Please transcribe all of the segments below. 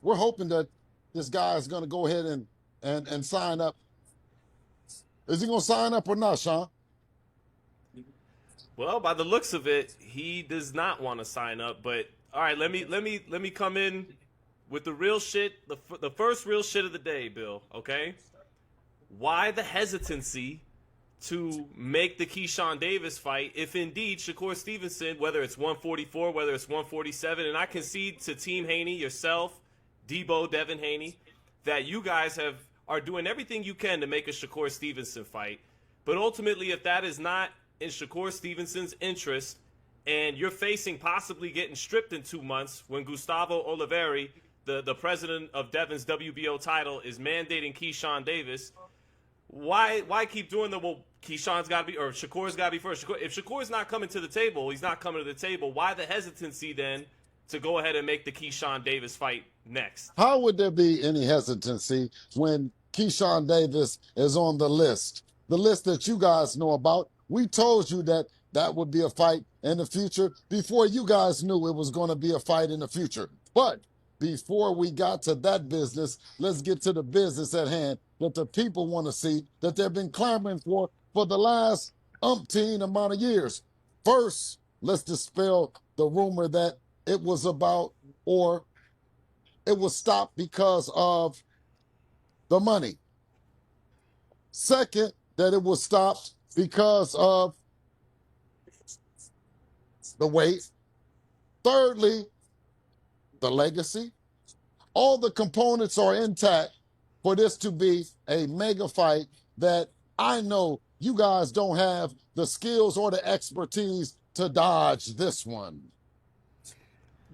we're hoping that this guy is going to go ahead and sign up. Is he going to sign up or not, Sean? Well, by the looks of it, he does not want to sign up. But all right, let me come in with the real shit, the first real shit of the day, Bill. Okay, why the hesitancy to make the Keyshawn Davis fight if indeed Shakur Stevenson, whether it's 144, whether it's 147, and I concede to Team Haney, yourself, Debo, Devin Haney, that you guys are doing everything you can to make a Shakur Stevenson fight. But ultimately, if that is not in Shakur Stevenson's interest, and you're facing possibly getting stripped in 2 months when Gustavo Oliveri, the president of Devin's WBO title, is mandating Keyshawn Davis, why keep doing the, well, Keyshawn's got to be, or Shakur's got to be first. If Shakur's not coming to the table, he's not coming to the table, why the hesitancy then to go ahead and make the Keyshawn Davis fight next? How would there be any hesitancy when Keyshawn Davis is on the list that you guys know about? We told you that that would be a fight in the future before you guys knew it was going to be a fight in the future. But before we got to that business, let's get to the business at hand that the people want to see, that they've been clamoring for the last umpteen amount of years. First, let's dispel the rumor that it was about, or it was stopped because of the money. Second, that it was stopped because of the weight. Thirdly, the legacy. All the components are intact for this to be a mega fight that I know you guys don't have the skills or the expertise to dodge this one.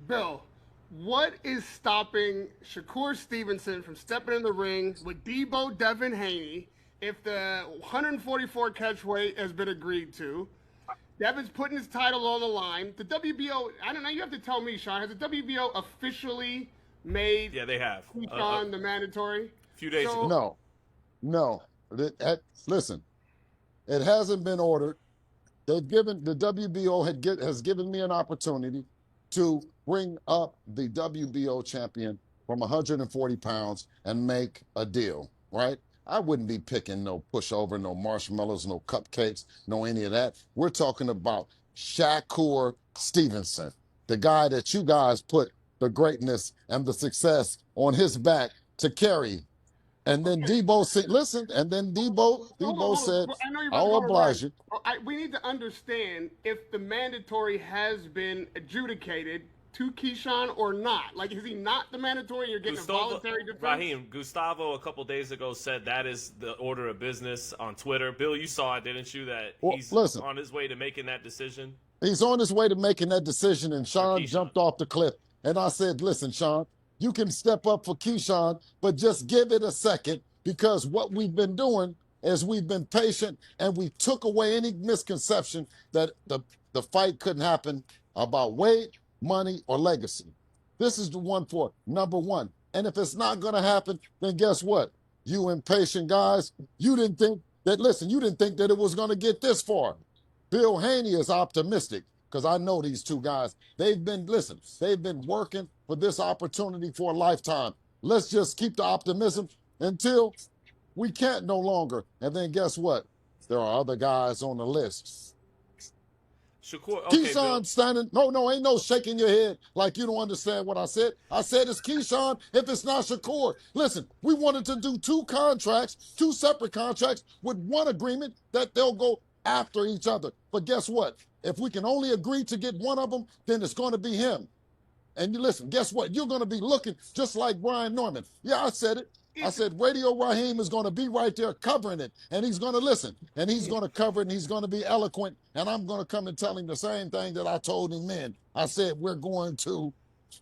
Bill, what is stopping Shakur Stevenson from stepping in the ring with Debo Devin Haney if the 144 catch weight has been agreed to? Devin's putting his title on the line. The WBO, I don't know, you have to tell me, Sean, has the WBO officially made they have Keyshawn the mandatory? A few days ago. No. Listen, it hasn't been ordered. The WBO has given me an opportunity to bring up the WBO champion from 140 pounds and make a deal, right? I wouldn't be picking no pushover, no marshmallows, no cupcakes, no any of that. We're talking about Shakur Stevenson, the guy that you guys put the greatness and the success on his back to carry. And then Debo said, listen, and then Debo said, I'll oblige you. We need to understand if the mandatory has been adjudicated to Keyshawn or not. Like, is he not the mandatory? You're getting a voluntary defense? Raheem, Gustavo a couple days ago said that is the order of business on Twitter. Bill, you saw it, didn't you? That he's on his way to making that decision. He's on his way to making that decision, and Sean jumped off the cliff. And I said, listen, Sean, you can step up for Keyshawn, but just give it a second, because what we've been doing is we've been patient, and we took away any misconception that the fight couldn't happen about weight, money, or legacy. This is the one for number one. And if it's not going to happen, then guess what? You impatient guys, you didn't think that it was going to get this far. Bill Haney is optimistic, because I know these two guys. They've been working for this opportunity for a lifetime. Let's just keep the optimism until we can't no longer. And then guess what? There are other guys on the list. Shakur, okay, Keyshawn standing. No, ain't no shaking your head like you don't understand what I said. I said it's Keyshawn if it's not Shakur. Listen, we wanted to do two separate contracts with one agreement that they'll go after each other. But guess what? If we can only agree to get one of them, then it's going to be him. And you listen, guess what? You're going to be looking just like Brian Norman. Yeah, I said it. I said Radio Raheem is going to be right there covering it, and he's going to listen, and he's going to cover it, and he's going to be eloquent, and I'm going to come and tell him the same thing that I told him then. I said, we're going to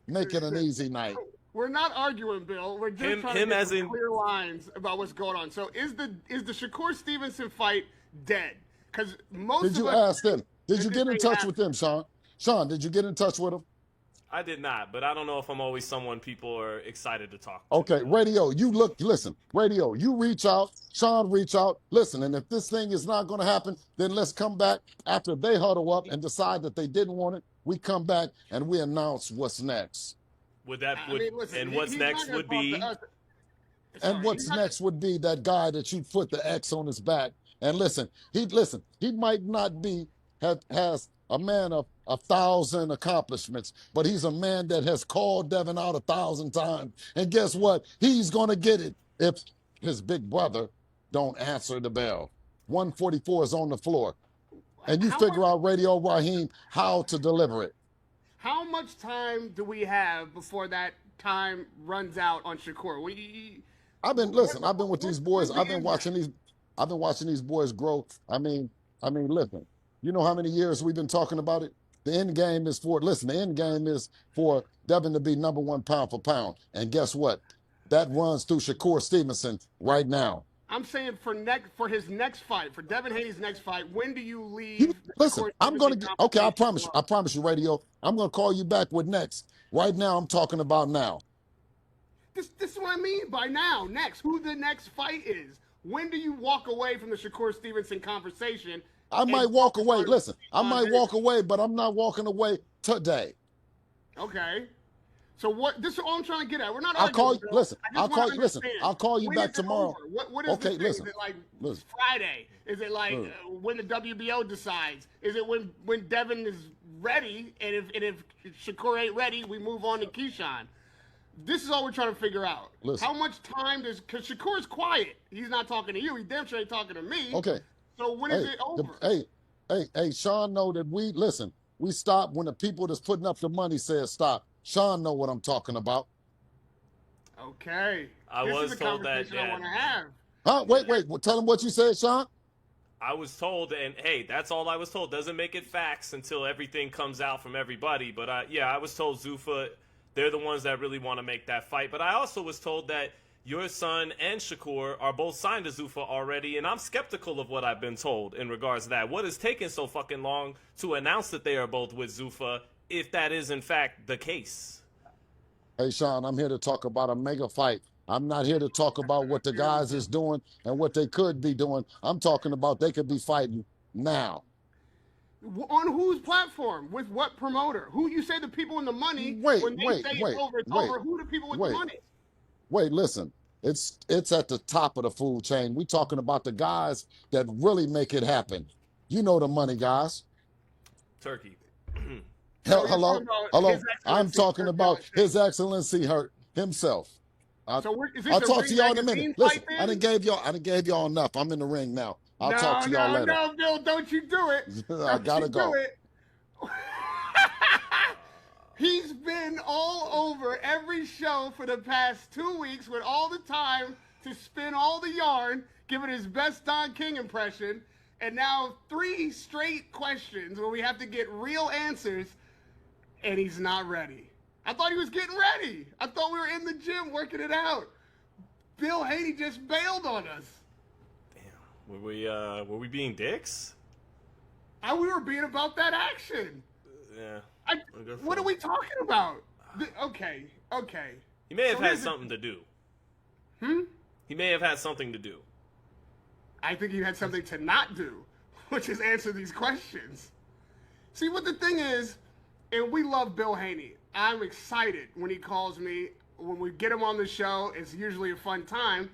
make it an easy night. We're not arguing, Bill. We're just trying to get some clear lines about what's going on. So is the Shakur Stevenson fight dead? Because Did you ask them? Did you get in touch with them, Sean? Sean, did you get in touch with them? I did not, but I don't know if I'm always someone people are excited to talk to. Okay, Radio, Radio, you reach out, Sean reach out, listen, and if this thing is not going to happen, then let's come back after they huddle up and decide that they didn't want it. We come back and we announce what's next. Would that I would mean, listen, and he- what's he's not next gonna would talk be? to us. And Sorry, what's he's not- next would be that guy that you put the X on his back. And listen, he might not be has a man of 1,000 accomplishments, but he's a man that has called Devin out 1,000 times. And guess what? He's gonna get it if his big brother don't answer the bell. 144 is on the floor. And you How figure much- out Radio Raheem how to deliver it. How much time do we have before that time runs out on Shakur? I've been with these boys. what's the I've been impact? watching these boys grow. I mean, listen. You know how many years we've been talking about it? The end game is for Devin to be number one pound for pound. And guess what? That runs through Shakur Stevenson right now. I'm saying for his next fight, for Devin Haney's next fight, when do you leave? Listen, Shakur I'm gonna Stevenson get okay. I competition promise you, Radio. I'm gonna call you back with next. Right now, I'm talking about now. This is what I mean by now. Next, who the next fight is? When do you walk away from the Shakur Stevenson conversation? I and might walk focus away. on Listen, I might Davis? walk away, but I'm not walking away today. Okay. So what? This is all I'm trying to get at. We're not. I'll arguing, call you. Bill. Listen, I just I'll wanna call you. Listen, understand. I'll call you When back is it tomorrow. over? What is Okay, the thing? listen, Is it like listen. Friday? Is it like Listen. when the WBO decides? Is it when Devin is ready? And if Shakur ain't ready, we move on to Keyshawn. This is all we're trying to figure out. Listen. How much time does? Because Shakur's quiet. He's not talking to you. He damn sure ain't talking to me. Okay. So when is it over? Hey, Sean know that we stop when the people that's putting up the money says stop. Sean know what I'm talking about. Okay. I This was is a told that, conversation I yeah. want to have. Huh? Wait, well, tell him what you said, Sean. I was told, and hey, that's all I was told. Doesn't make it facts until everything comes out from everybody. But I was told Zuffa, they're the ones that really want to make that fight. But I also was told that your son and Shakur are both signed to Zuffa already, and I'm skeptical of what I've been told in regards to that. What has taken so fucking long to announce that they are both with Zuffa, if that is in fact the case? Hey, Sean, I'm here to talk about a mega fight. I'm not here to talk about what the guys is doing and what they could be doing. I'm talking about they could be fighting now. On whose platform? With what promoter? Who you say the people in the money? Wait, when they wait, say wait, it's over, it's wait, over. Who the people with wait. the money? Wait, listen. It's at the top of the food chain. We talking about the guys that really make it happen. You know the money guys. Turkey. So you're Hello, talking about hello. His I'm Excellency talking Kurt about Blanchett. His Excellency himself. So is this I'll a talk Ring to y'all in a Magazine minute. Listen, fight, then? I done gave y'all enough. I'm in the ring now. I'll talk to y'all later. No, Bill, don't you do it. I gotta go. Do it. He's been all over every show for the past 2 weeks with all the time to spin all the yarn, giving his best Don King impression, and now 3 straight questions where we have to get real answers, and he's not ready. I thought he was getting ready. I thought we were in the gym working it out. Bill Haney just bailed on us. Damn. Were we being dicks? We were being about that action. Yeah. What are we talking about? Okay. He may have So had here's the- something to do. Hmm? He may have had something to do. I think he had something to not do, which is answer these questions. See, what the thing is, and we love Bill Haney. I'm excited when he calls me. When we get him on the show, it's usually a fun time.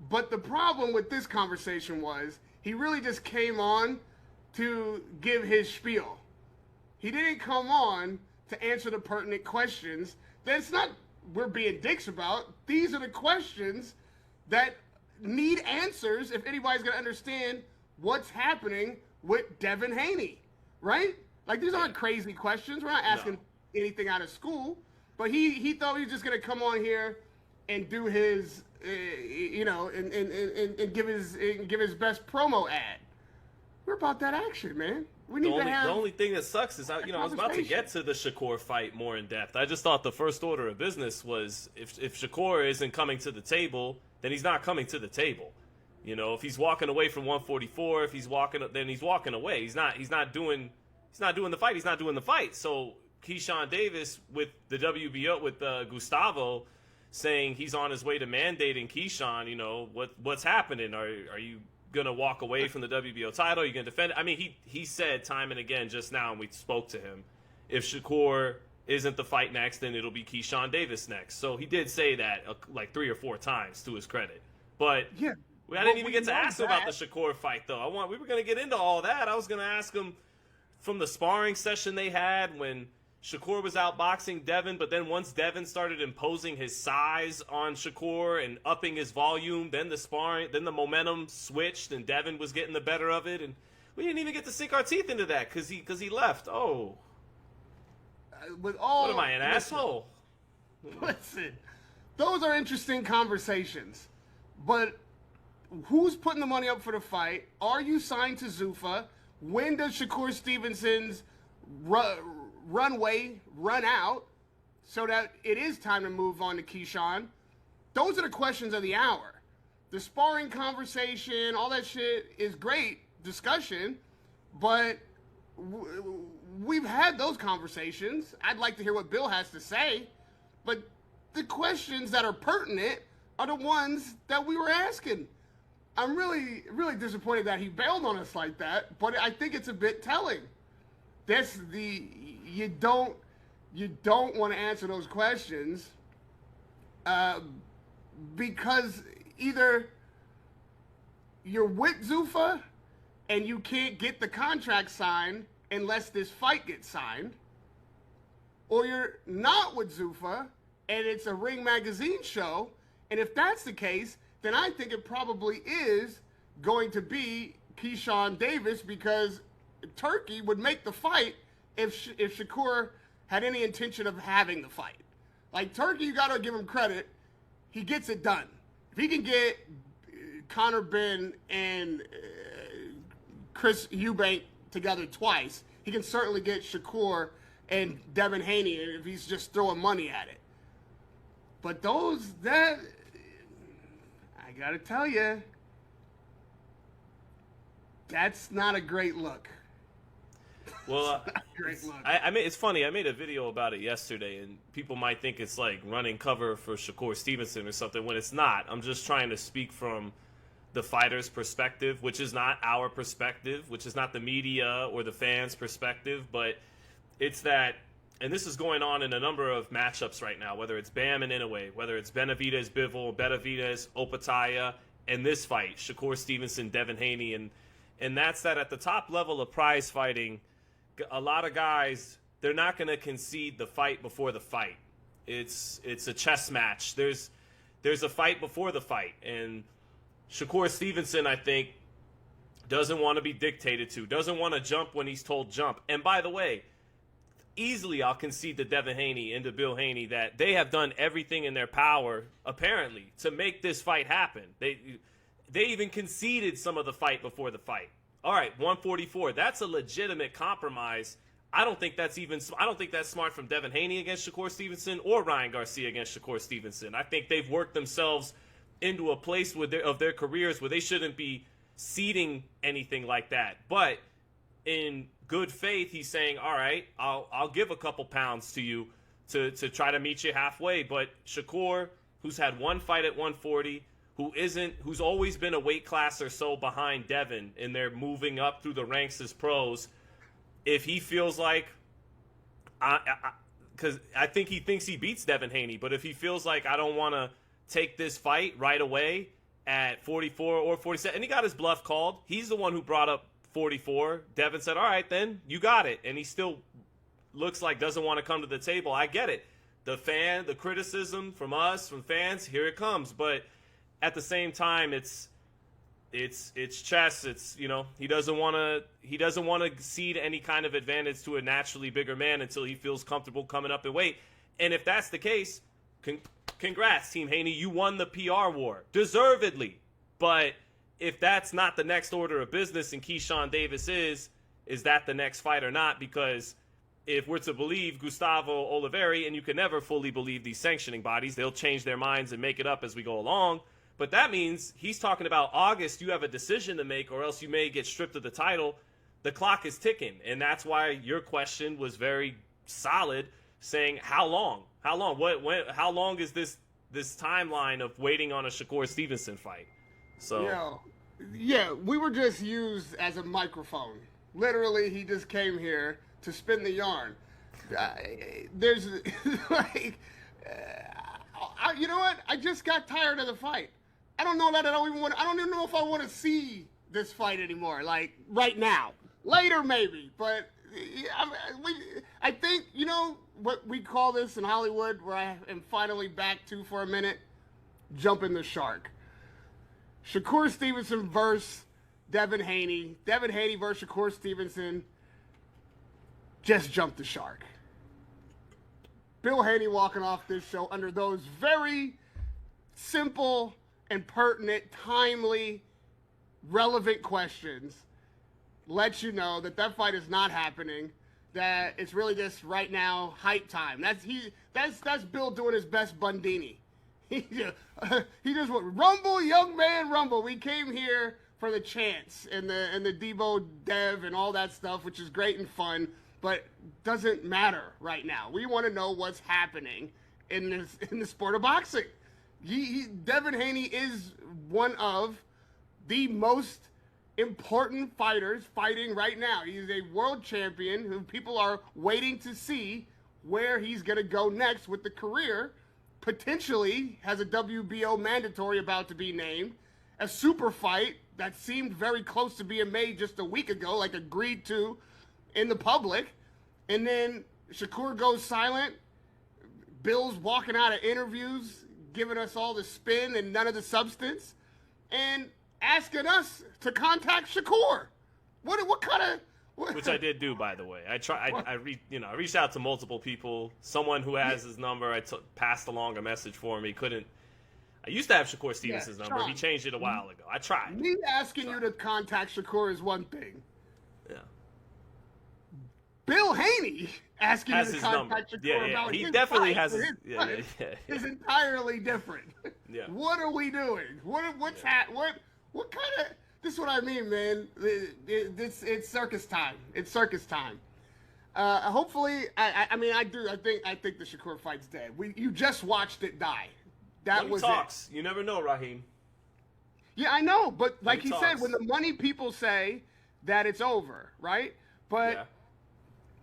But the problem with this conversation was he really just came on to give his spiel. He didn't come on to answer the pertinent questions. That's not we're being dicks about. These are the questions that need answers if anybody's going to understand what's happening with Devin Haney, right? Like, these aren't crazy questions. We're not asking anything out of school. But he thought he was just going to come on here and do his, and give his best promo ad. We're about that action, man. We need The only thing that sucks is, I was about to conversation. get to the Shakur fight more in depth. I just thought the first order of business was if Shakur isn't coming to the table, then he's not coming to the table. You know, if he's walking away from 144, then he's walking away. He's not doing the fight. He's not doing the fight. So Keyshawn Davis with the WBO with Gustavo saying he's on his way to mandating Keyshawn. What's happening? Are you gonna walk away from the WBO title? Are you gonna defend it? I mean, he said time and again just now, and we spoke to him, if Shakur isn't the fight next, then it'll be Keyshawn Davis next. So he did say that like 3 or 4 times to his credit. But yeah, I didn't even get to ask him about the Shakur fight, though. We were going to get into all that. I was going to ask him from the sparring session they had when Shakur was outboxing Devin, but then once Devin started imposing his size on Shakur and upping his volume, then the momentum switched and Devin was getting the better of it, and we didn't even get to sink our teeth into that because he left. Oh, what am I, an asshole? Listen, those are interesting conversations, but who's putting the money up for the fight? Are you signed to Zuffa? When does Shakur Stevenson's runway run out so that it is time to move on to Keyshawn? Those are the questions of the hour. The sparring conversation, all that shit is great discussion, but we've had those conversations. I'd like to hear what Bill has to say, but the questions that are pertinent are the ones that we were asking. I'm really, really disappointed that he bailed on us like that, but I think it's a bit telling. You don't want to answer those questions because either you're with Zuffa and you can't get the contract signed unless this fight gets signed, or you're not with Zuffa and it's a Ring Magazine show, and if that's the case, then I think it probably is going to be Keyshawn Davis, because Turkey would make the fight if Shakur had any intention of having the fight. Like, Turkey, you got to give him credit. He gets it done. If he can get Conor Benn and Chris Eubank together twice, he can certainly get Shakur and Devin Haney if he's just throwing money at it. But I got to tell you, that's not a great look. Well, it's funny. I made a video about it yesterday, and people might think it's like running cover for Shakur Stevenson or something, when it's not. I'm just trying to speak from the fighter's perspective, which is not our perspective, which is not the media or the fans' perspective, but it's that, and this is going on in a number of matchups right now, whether it's Bam and Inoue, whether it's Benavidez, Bivol, Benavidez, Opataya, and this fight, Shakur Stevenson, Devin Haney, and that's that at the top level of prize fighting, a lot of guys, they're not going to concede the fight before the fight. It's a chess match. There's a fight before the fight, and Shakur Stevenson, I think, doesn't want to be dictated to, doesn't want to jump when he's told jump. And by the way, easily I'll concede to Devin Haney and to Bill Haney that they have done everything in their power, apparently, to make this fight happen. They even conceded some of the fight before the fight. All right, 144. That's a legitimate compromise. I don't think that's smart from Devin Haney against Shakur Stevenson or Ryan Garcia against Shakur Stevenson. I think they've worked themselves into a place of their careers where they shouldn't be ceding anything like that. But in good faith, he's saying, all right, I'll give a couple pounds to you to try to meet you halfway. But Shakur, who's had one fight at 140, who's always been a weight class or so behind Devin, and they're moving up through the ranks as pros, if he feels like, because I think he thinks he beats Devin Haney, but if he feels like I don't want to take this fight right away at 44 or 47, and he got his bluff called. He's the one who brought up 44. Devin said, all right, then you got it. And he still looks like doesn't want to come to the table. I get it. The criticism from us, from fans, here it comes. But at the same time, it's chess. It's, he doesn't want to cede any kind of advantage to a naturally bigger man until he feels comfortable coming up in weight. And if that's the case, congrats, Team Haney. You won the PR war, deservedly. But if that's not the next order of business and Keyshawn Davis is that the next fight or not? Because if we're to believe Gustavo Oliveira, and you can never fully believe these sanctioning bodies, they'll change their minds and make it up as we go along. But that means he's talking about August, you have a decision to make, or else you may get stripped of the title. The clock is ticking. And that's why your question was very solid, saying how long? How long? How long is this timeline of waiting on a Shakur Stevenson fight? So yeah, we were just used as a microphone. Literally, he just came here to spin the yarn. there's like, you know what? I just got tired of the fight. I don't know that I don't even know if I want to see this fight anymore. Like right now, later maybe, but I think you know what we call this in Hollywood, where I am finally back to for a minute, jumping the shark. Shakur Stevenson versus Devin Haney. Devin Haney versus Shakur Stevenson. Just jumped the shark. Bill Haney walking off this show under those very simple and pertinent, timely, relevant questions lets you know that that fight is not happening. That it's really just right now hype time. That's Bill doing his best Bundini. He just went, rumble, young man, rumble. We came here for the chance and the Debo Dev and all that stuff, which is great and fun, but doesn't matter right now. We want to know what's happening in the sport of boxing. Devin Haney is one of the most important fighters fighting right now. He's a world champion who people are waiting to see where he's going to go next with the career. Potentially has a WBO mandatory about to be named. A super fight that seemed very close to being made just a week ago, like agreed to in the public. And then Shakur goes silent. Bill's walking out of interviews, giving us all the spin and none of the substance, and asking us to contact Shakur. What kind of... Which I did do, by the way. I reached out to multiple people. Someone who has his number, passed along a message for me. I used to have Shakur Stevenson's number. Sean, he changed it a while ago. I tried. Me asking you to contact Shakur is one thing. Yeah. Bill Haney asking Has you to his contact number. Shakur Yeah. about He his definitely fight has for his. his Yeah. fight is entirely different. Yeah. What are we doing? What kind of... This is what I mean, man. It's circus time. It's circus time. Hopefully, I think the Shakur fight's dead. You just watched it die. That Money was talks. it. You never know, Raheem. Yeah, I know, but like he Money said, talks. when the money people say that it's over, right? But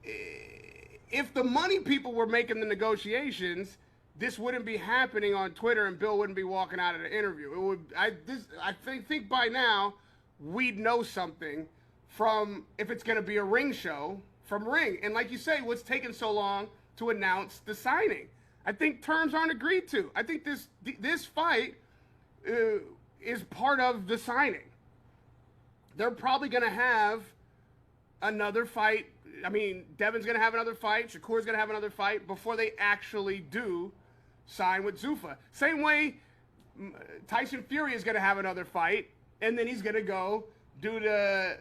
if the money people were making the negotiations, this wouldn't be happening on Twitter, and Bill wouldn't be walking out of the interview. It would. I think by now we'd know something from if it's going to be a ring show from Ring. And like you say, what's taking so long to announce the signing? I think terms aren't agreed to. I think this fight is part of the signing. They're probably going to have another fight. I mean, Devin's going to have another fight. Shakur's going to have another fight before they actually do sign with Zuffa. Same way Tyson Fury is going to have another fight, and then he's going to go do the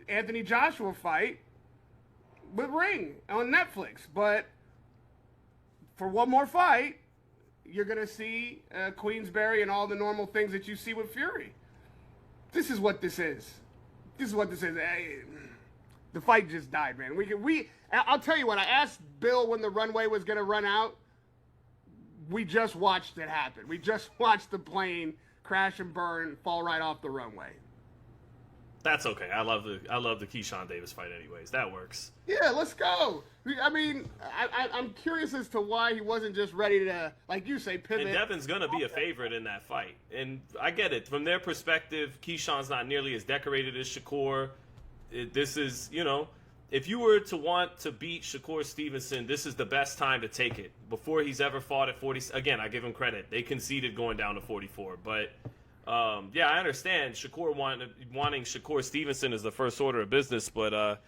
Anthony Joshua fight with Ring on Netflix. But for one more fight, you're going to see Queensberry and all the normal things that you see with Fury. This is what this is. This is what this is. The fight just died, man. I'll tell you what, I asked Bill when the runway was going to run out. We just watched it happen. We just watched the plane crash and burn, fall right off the runway. That's okay. I love the Keyshawn Davis fight anyways. That works. Yeah, let's go. I mean, I'm curious as to why he wasn't just ready to, like you say, pivot. And Devin's going to be a favorite in that fight. And I get it. From their perspective, Keyshawn's not nearly as decorated as Shakur. This is, if you were to want to beat Shakur Stevenson, this is the best time to take it. Before he's ever fought at 40. Again, I give him credit. They conceded going down to 44. But, yeah, I understand Shakur wanting Shakur Stevenson as the first order of business. But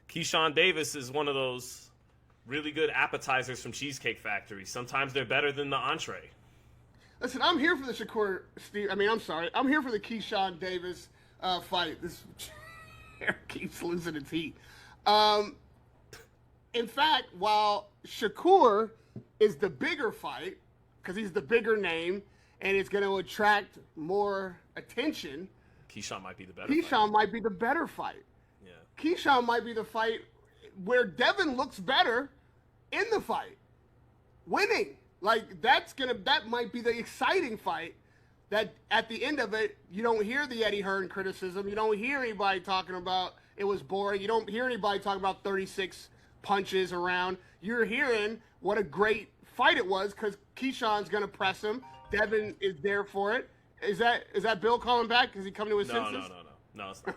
Keyshawn Davis is one of those really good appetizers from Cheesecake Factory. Sometimes they're better than the entree. Listen, I'm here for the Shakur I'm here for the Keyshawn Davis fight. This keeps losing its heat. In fact, while Shakur is the bigger fight, because he's the bigger name, and it's going to attract more attention, Keyshawn might be the better Keyshawn might be the better fight. Yeah. Keyshawn might be the fight where Devin looks better in the fight, winning. Like, that might be the exciting fight that at the end of it, you don't hear the Eddie Hearn criticism. You don't hear anybody talking about it was boring. You don't hear anybody talking about 36 punches around. You're hearing what a great fight it was because Keyshawn's going to press him. Devin is there for it. Is that Bill calling back? Is he coming to his senses? No, it's not.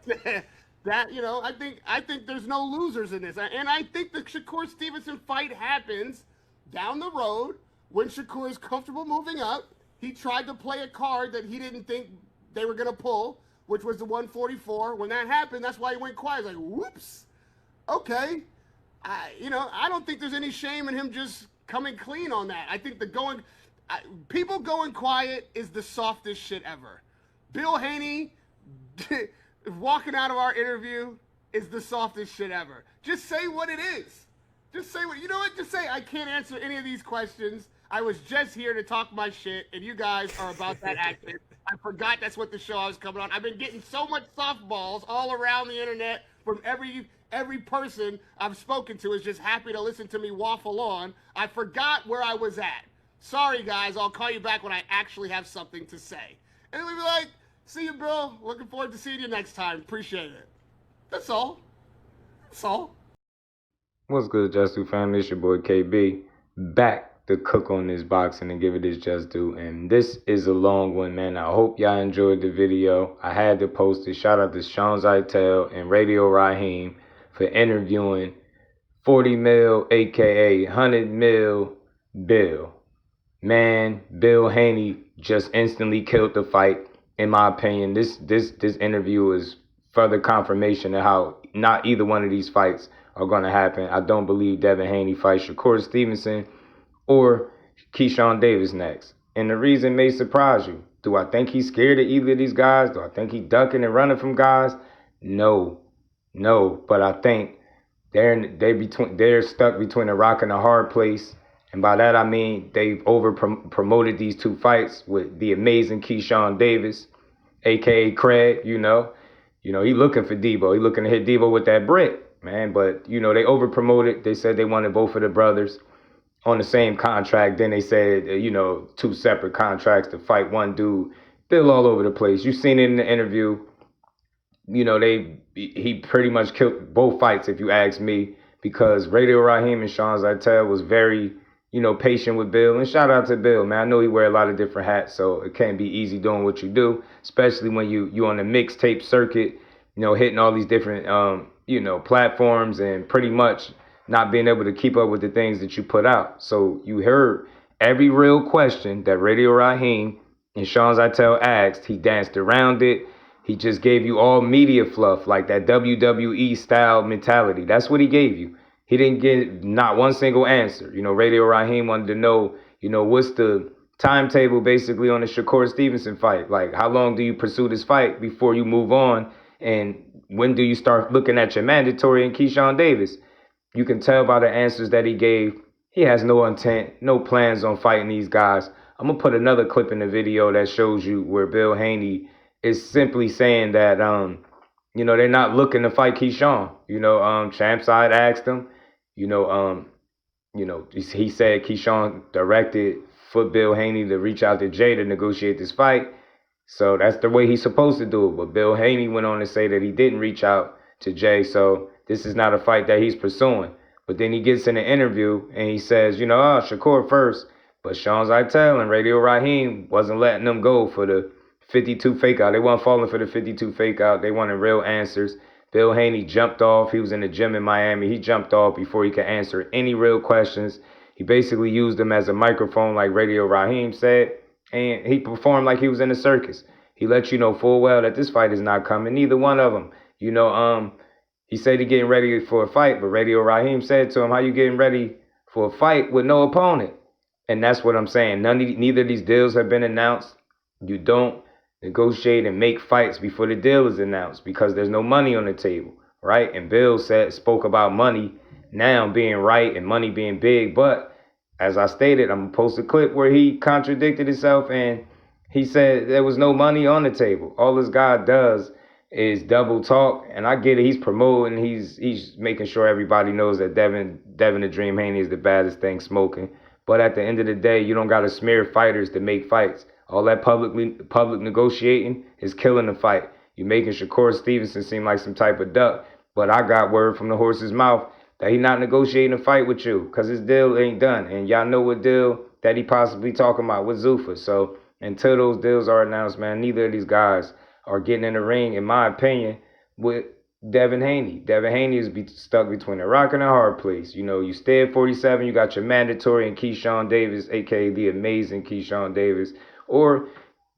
It's not. That, I think there's no losers in this. And I think the Shakur Stevenson fight happens down the road when Shakur is comfortable moving up. He tried to play a card that he didn't think they were going to pull, which was the 144. When that happened, that's why he went quiet. He's like, whoops, okay. I don't think there's any shame in him just coming clean on that. I think people going quiet is the softest shit ever. Bill Haney walking out of our interview is the softest shit ever. Just say what it is. Just say just say, I can't answer any of these questions. I was just here to talk my shit, and you guys are about that active. I forgot that's what the show I was coming on. I've been getting so much softballs all around the internet from every person I've spoken to is just happy to listen to me waffle on. I forgot where I was at. Sorry, guys. I'll call you back when I actually have something to say. And then we'd be like, see you, Bill. Looking forward to seeing you next time. Appreciate it. That's all. That's all. What's good, Just Do family? It's your boy KB. Back to cook on this boxing and give it its just due. And this is a long one, man. I hope y'all enjoyed the video. I had to post it. Shout out to Sean Zittel and Radio Raheem for interviewing 40 mil, aka 100 mil Bill. Man, Bill Haney just instantly killed the fight. In my opinion, this interview is further confirmation of how not either one of these fights are going to happen. I don't believe Devin Haney fights Shakur Stevenson or Keyshawn Davis next. And the reason may surprise you. Do I think he's scared of either of these guys? Do I think he's ducking and running from guys? No. But I think they're stuck between a rock and a hard place. And by that I mean they've promoted these two fights with the amazing Keyshawn Davis, aka Craig. He looking for Debo. He looking to hit Debo with that brick, man. But they over promoted. They said they wanted both of the brothers on the same contract. Then they said, two separate contracts to fight one dude. Bill all over the place. You seen it in the interview. He pretty much killed both fights, if you ask me, because Radio Raheem and Sean Zittel was very, patient with Bill. And shout out to Bill, man. I know he wear a lot of different hats, so it can't be easy doing what you do, especially when you on the mixtape circuit, hitting all these different, platforms and pretty much not being able to keep up with the things that you put out. So you heard every real question that Radio Raheem and Sean Zittel asked. He danced around it. He just gave you all media fluff, like that WWE style mentality. That's what he gave you. He didn't get not one single answer. Radio Raheem wanted to know, what's the timetable basically on the Shakur Stevenson fight? Like, how long do you pursue this fight before you move on? And when do you start looking at your mandatory and Keyshawn Davis? You can tell by the answers that he gave, he has no intent, no plans on fighting these guys. I'm going to put another clip in the video that shows you where Bill Haney is simply saying that, they're not looking to fight Keyshawn. Champside asked him, he said Keyshawn directed for Bill Haney to reach out to Jay to negotiate this fight. So that's the way he's supposed to do it. But Bill Haney went on to say that he didn't reach out to Jay. So this is not a fight that he's pursuing. But then he gets in an interview and he says, Shakur first. But Sean Zittel and Radio Raheem wasn't letting them go for the 52 fake out. They weren't falling for the 52 fake out. They wanted real answers. Bill Haney jumped off. He was in the gym in Miami. He jumped off before he could answer any real questions. He basically used them as a microphone, like Radio Raheem said. And he performed like he was in a circus. He let you know full well that this fight is not coming. Neither one of them. He said he's getting ready for a fight, but Radio Raheem said to him, how you getting ready for a fight with no opponent? And that's what I'm saying. Neither of these deals have been announced. You don't negotiate and make fights before the deal is announced because there's no money on the table, right? And Bill spoke about money now being right and money being big. But as I stated, I'm going to post a clip where he contradicted himself and he said there was no money on the table. All this guy does is double talk. And I get it. He's promoting. He's making sure everybody knows that Devin the Dream Haney is the baddest thing smoking. But at the end of the day, you don't got to smear fighters to make fights. All that public negotiating is killing the fight. You're making Shakur Stevenson seem like some type of duck. But I got word from the horse's mouth that he not negotiating a fight with you because his deal ain't done. And y'all know what deal that he possibly talking about with Zuffa. So until those deals are announced, man, neither of these guys are getting in the ring, in my opinion, with Devin Haney. Devin Haney is stuck between a rock and a hard place. You know, you stay at 47, you got your mandatory and Keyshawn Davis, a.k.a. the amazing Keyshawn Davis, or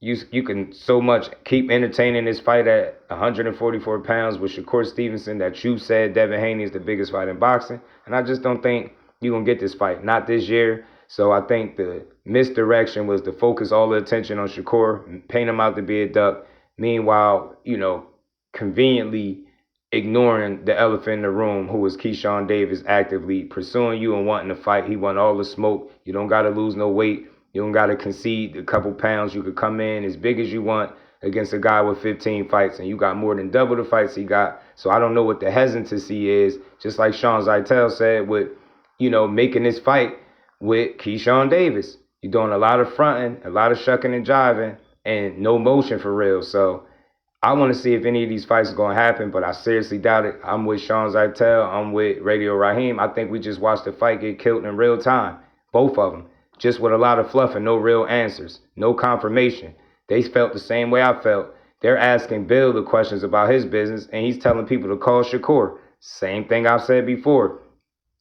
you can so much keep entertaining this fight at 144 pounds with Shakur Stevenson that you said Devin Haney is the biggest fight in boxing. And I just don't think you're going to get this fight. Not this year. So I think the misdirection was to focus all the attention on Shakur, paint him out to be a duck. Meanwhile, you know, conveniently ignoring the elephant in the room, who was Keyshawn Davis, actively pursuing you and wanting to fight. He want all the smoke. You don't got to lose no weight. You don't got to concede a couple pounds. You could come in as big as you want against a guy with 15 fights, and you got more than double the fights he got. So I don't know what the hesitancy is, just like Sean Zittel said, with, you know, making this fight with Keyshawn Davis. You're doing a lot of fronting, a lot of shucking and jiving, and no motion for real. So I want to see if any of these fights are going to happen, but I seriously doubt it. I'm with Sean Zittel. I'm with Radio Raheem. I think we just watched the fight get killed in real time, both of them. Just with a lot of fluff and no real answers, no confirmation. They felt the same way I felt. They're asking Bill the questions about his business, and he's telling people to call Shakur. Same thing I've said before.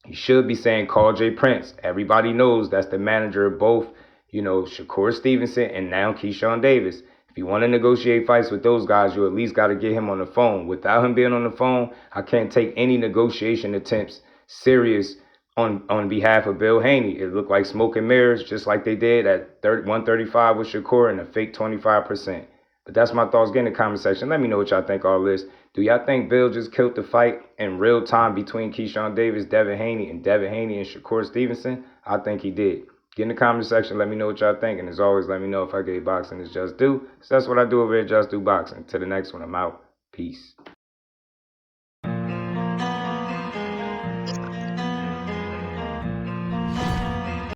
He should be saying call Jay Prince. Everybody knows that's the manager of both, you know, Shakur Stevenson and now Keyshawn Davis. If you want to negotiate fights with those guys, you at least got to get him on the phone. Without him being on the phone, I can't take any negotiation attempts serious on behalf of Bill Haney. It looked like smoke and mirrors, just like they did at 135 with Shakur and a fake 25%. But that's my thoughts. Get in the comment section. Let me know what y'all think all this. Do y'all think Bill just killed the fight in real time between Keyshawn Davis, Devin Haney, and Shakur Stevenson? I think he did. Get in the comment section. Let me know what y'all think. And as always, let me know if I gave boxing is just due. So that's what I do over here at Just Do Boxing. Till the next one, I'm out. Peace.